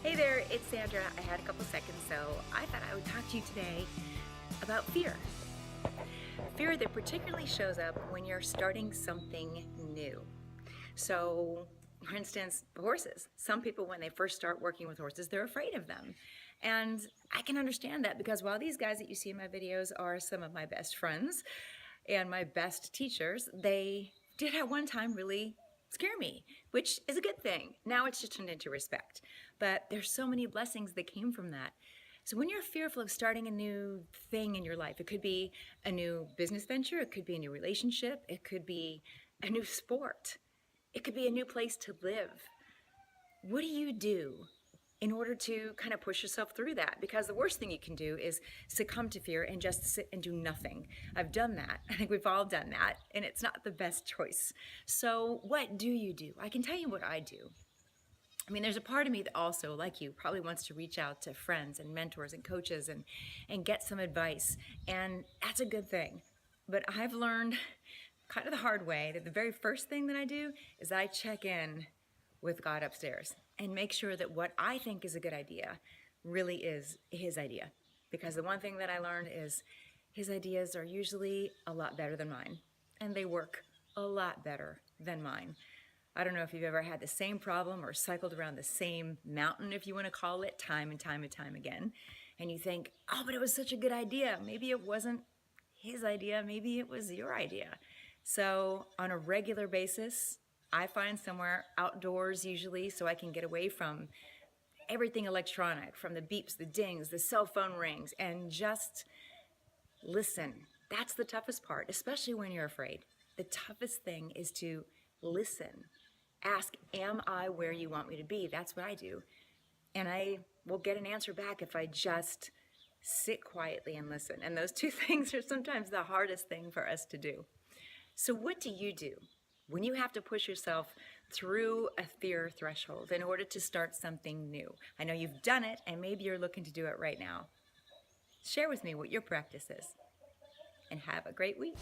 Hey there, it's Sandra. I had a couple seconds, so I thought I would talk to you today about fear. Fear that particularly shows up when you're starting something new. So, for instance, horses. Some people, when they first start working with horses, they're afraid of them. And I can understand that because while these guys that you see in my videos are some of my best friends and my best teachers, they did at one time really scare me, which is a good thing. Now it's just turned into respect. But there's so many blessings that came from that. So when you're fearful of starting a new thing in your life, it could be a new business venture, it could be a new relationship, it could be a new sport, it could be a new place to live. What do you do in order to kind of push yourself through that? Because the worst thing you can do is succumb to fear and just sit and do nothing. I've done that. I think we've all done that, and it's not the best choice. So what do you do? I can tell you what I do. I mean, there's a part of me that also, like you, probably wants to reach out to friends and mentors and coaches and get some advice. And that's a good thing. But I've learned kind of the hard way that the very first thing that I do is I check in with God upstairs and make sure that what I think is a good idea really is His idea. Because the one thing that I learned is His ideas are usually a lot better than mine, and they work a lot better than mine. I don't know if you've ever had the same problem or cycled around the same mountain, if you want to call it, time and time and time again. And you think, oh, but it was such a good idea. Maybe it wasn't His idea. Maybe it was your idea. So on a regular basis, I find somewhere outdoors usually so I can get away from everything electronic, from the beeps, the dings, the cell phone rings, and just listen. That's the toughest part, especially when you're afraid. The toughest thing is to listen. Ask, am I where you want me to be? That's what I do. And I will get an answer back if I just sit quietly and listen. And those two things are sometimes the hardest thing for us to do. So what do you do when you have to push yourself through a fear threshold in order to start something new? I know you've done it, and maybe you're looking to do it right now. Share with me what your practice is, and have a great week.